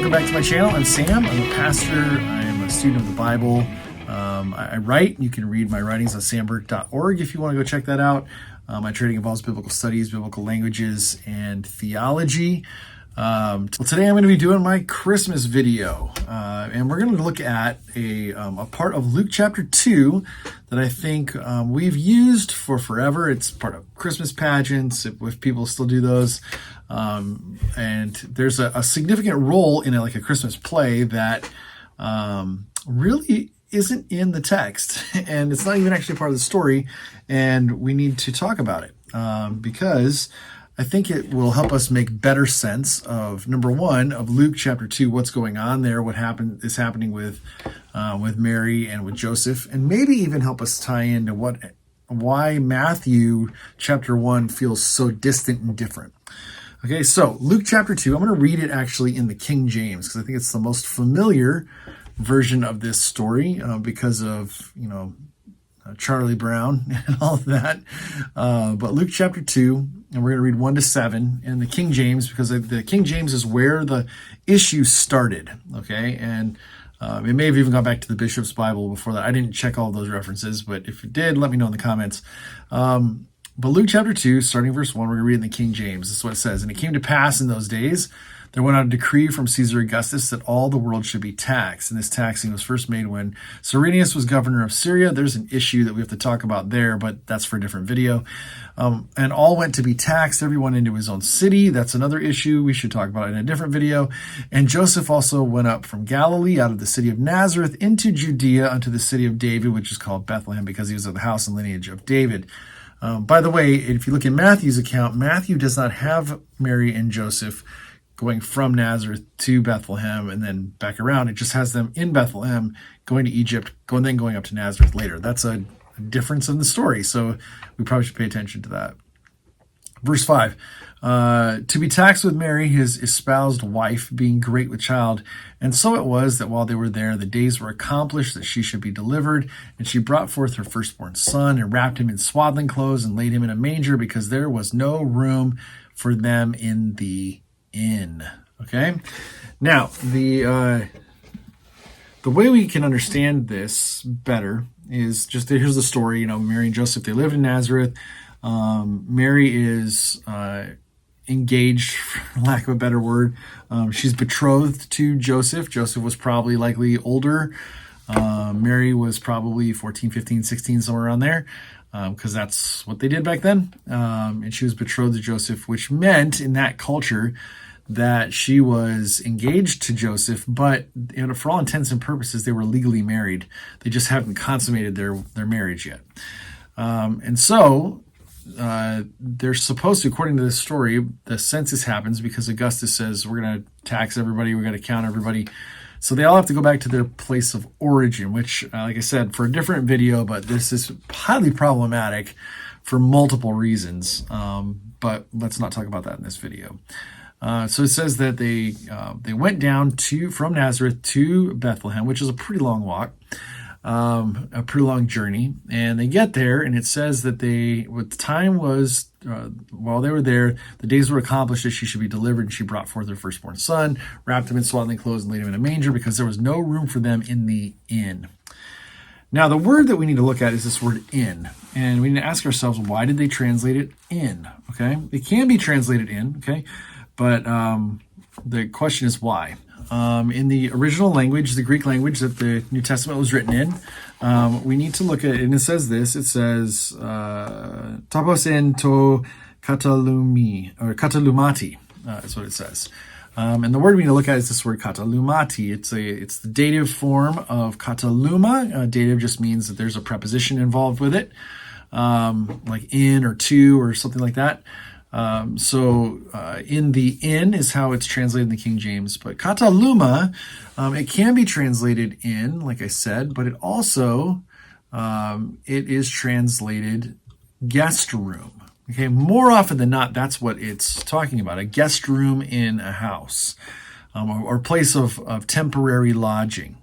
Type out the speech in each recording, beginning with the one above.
welcome back to my channel. I'm Sam. I'm a pastor. I'm a student of the Bible. I write. You can read my writings on samberg.org if you want to go check that out. My training involves biblical studies, biblical languages, and theology. Today I'm going to be doing my Christmas video, and we're going to look at a part of Luke chapter 2 that I think we've used for forever. It's part of Christmas pageants, if people still do those. And there's a significant role in it, like a Christmas play, that really isn't in the text, and it's not even actually part of the story, and we need to talk about it because I think it will help us make better sense of, number one, of Luke chapter 2, what's going on there, what is happening with Mary and with Joseph, and maybe even help us tie into why Matthew chapter 1 feels so distant and different. Okay, so Luke chapter 2, I'm going to read it actually in the King James because I think it's the most familiar version of this story because of, Charlie Brown and all of that. But Luke chapter 2, and we're going to read 1 to 7 in the King James because the King James is where the issue started, okay? And it may have even gone back to the Bishop's Bible before that. I didn't check all of those references, but if it did, let me know in the comments. But Luke chapter 2, starting verse 1, we're going to read in the King James. This is what it says. And it came to pass in those days, there went out a decree from Caesar Augustus that all the world should be taxed. And this taxing was first made when Cyrenius was governor of Syria. There's an issue that we have to talk about there, but that's for a different video. And all went to be taxed, everyone into his own city. That's another issue we should talk about in a different video. And Joseph also went up from Galilee out of the city of Nazareth into Judea unto the city of David, which is called Bethlehem because he was of the house and lineage of David. By the way, if you look at Matthew's account, Matthew does not have Mary and Joseph going from Nazareth to Bethlehem and then back around. It just has them in Bethlehem, going to Egypt, then going up to Nazareth later. That's a difference in the story, so we probably should pay attention to that. Verse 5, to be taxed with Mary, his espoused wife, being great with child. And so it was that while they were there, the days were accomplished that she should be delivered. And she brought forth her firstborn son and wrapped him in swaddling clothes and laid him in a manger because there was no room for them in the inn. Okay? Now, the way we can understand this better is just, here's the story. Mary and Joseph, they lived in Nazareth. Mary is engaged, for lack of a better word. She's betrothed to Joseph. Joseph was probably likely older. Mary was probably 14, 15, 16, somewhere around there, because that's what they did back then. And she was betrothed to Joseph, which meant in that culture that she was engaged to Joseph, but for all intents and purposes, they were legally married. They just haven't consummated their marriage yet. And so they're supposed to, according to this story, the census happens because Augustus says we're going to tax everybody, we're going to count everybody. So they all have to go back to their place of origin, which, like I said, for a different video, but this is highly problematic for multiple reasons. But let's not talk about that in this video. So it says that they went down from Nazareth to Bethlehem, which is a pretty long walk. A pretty long journey, and they get there, and it says that what the time was, while they were there, the days were accomplished that she should be delivered, and she brought forth her firstborn son, wrapped him in swaddling clothes, and laid him in a manger because there was no room for them in the inn. Now, the word that we need to look at is this word inn, and we need to ask ourselves, why did they translate it in? Okay, it can be translated in, okay, but the question is why. In the original language, the Greek language that the New Testament was written in, we need to look at it, and it says this. It says, topos en to katalumi, or katalumati, is what it says. And the word we need to look at is this word katalumati. It's the dative form of kataluma. Dative just means that there's a preposition involved with it, like in or to or something like that. So in the inn is how it's translated in the King James, but kataluma, it can be translated in, like I said, but it also, it is translated guest room. Okay. More often than not, that's what it's talking about, a guest room in a house, or place of temporary lodging.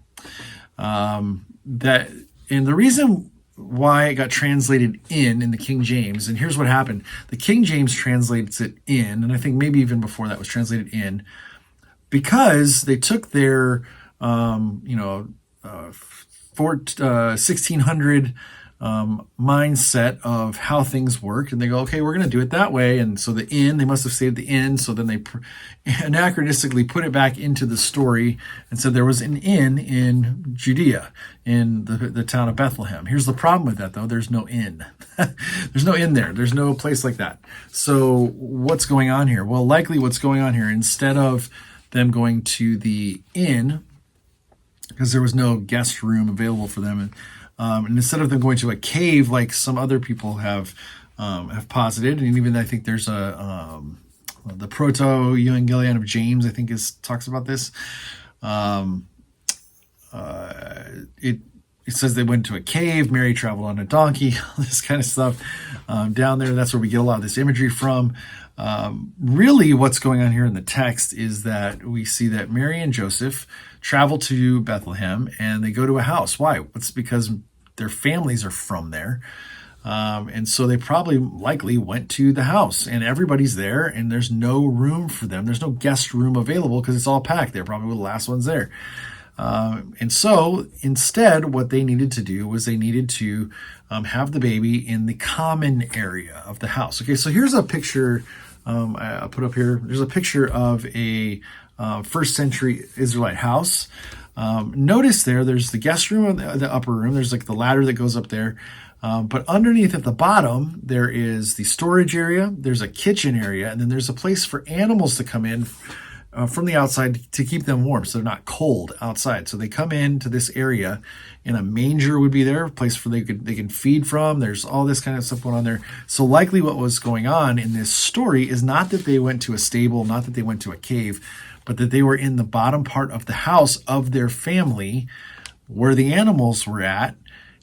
And the reason why it got translated in the King James. And here's what happened. The King James translates it in, and I think maybe even before that was translated in. because they took their, 1600 mindset of how things work, and they go, okay, we're going to do it that way. And so the inn, they must have saved the inn, so then they anachronistically put it back into the story and said there was an inn in Judea, in the town of Bethlehem. Here's the problem with that, though. There's no inn. There's no inn there. There's no place like that. So what's going on here? Well, likely what's going on here, instead of them going to the inn, because there was no guest room available for them, and instead of them going to a cave like some other people have posited, and even I think there's the Proto-Evangelion of James, I think, talks about this. It says they went to a cave, Mary traveled on a donkey, all this kind of stuff down there. That's where we get a lot of this imagery from. Really what's going on here in the text is that we see that Mary and Joseph travel to Bethlehem and they go to a house. Why? It's because their families are from there. And so they likely went to the house, and everybody's there, and there's no room for them. There's no guest room available because it's all packed. They're probably the last ones there. And so instead, what they needed to do was they needed to have the baby in the common area of the house. Okay, so here's a picture I'll put up here. There's a picture of a first century Israelite house. Notice there's the guest room, the upper room. There's like the ladder that goes up there. But underneath at the bottom, there is the storage area. There's a kitchen area, and then there's a place for animals to come in from the outside to keep them warm, so they're not cold outside. So they come into this area, and a manger would be there, a place where they can feed from. There's all this kind of stuff going on there. So likely what was going on in this story is not that they went to a stable, not that they went to a cave, but that they were in the bottom part of the house of their family where the animals were at.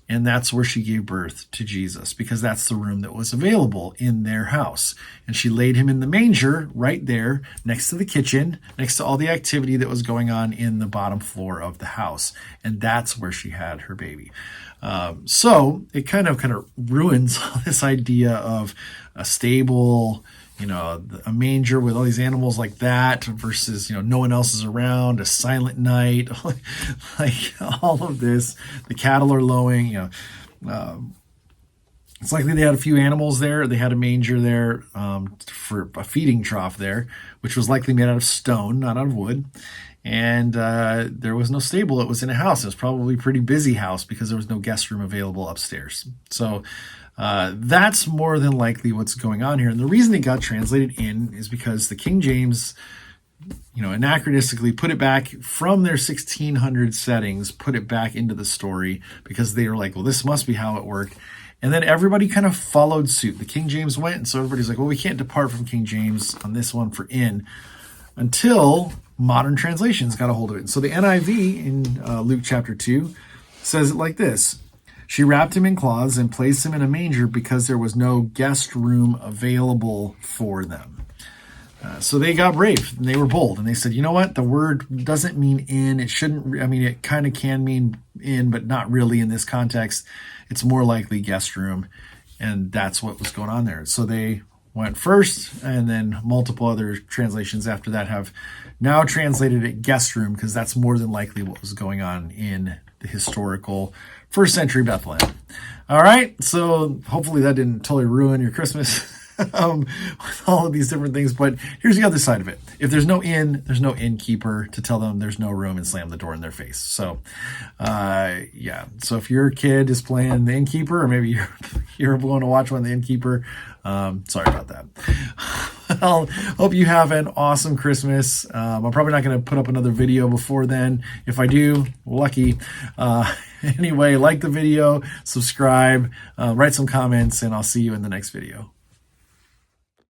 And that's where she gave birth to Jesus, because that's the room that was available in their house. And she laid him in the manger right there next to the kitchen, next to all the activity that was going on in the bottom floor of the house. And that's where she had her baby. So it kind of ruins this idea of a stable, a manger with all these animals like that versus, no one else is around, a silent night, like all of this. The cattle are lowing, it's likely they had a few animals there. They had a manger there for a feeding trough there, which was likely made out of stone, not out of wood. And there was no stable. It was in a house. It was probably a pretty busy house because there was no guest room available upstairs. So that's more than likely what's going on here. And the reason it got translated in is because the King James, anachronistically put it back from their 1600 settings, put it back into the story because they were like, well, this must be how it worked. And then everybody kind of followed suit. The King James went, and so everybody's like, well, we can't depart from King James on this one for in until modern translations got a hold of it. And so the NIV in Luke chapter 2 says it like this. She wrapped him in cloths and placed him in a manger because there was no guest room available for them. So they got brave and they were bold and they said, you know what? The word doesn't mean in. It shouldn't. I mean, it kind of can mean in, but not really in this context. It's more likely guest room. And that's what was going on there. So they went first, and then multiple other translations after that have now translated it guest room because that's more than likely what was going on in the historical first century Bethlehem. All right, so hopefully that didn't totally ruin your Christmas with all of these different things. But here's the other side of it. If there's no inn, there's no innkeeper to tell them there's no room and slam the door in their face. So, yeah. So if your kid is playing the innkeeper, or maybe you're going to watch one of the innkeeper, sorry about that. I'll hope you have an awesome Christmas. I'm probably not going to put up another video before then. If I do, lucky. Anyway, like the video, subscribe, write some comments, and I'll see you in the next video.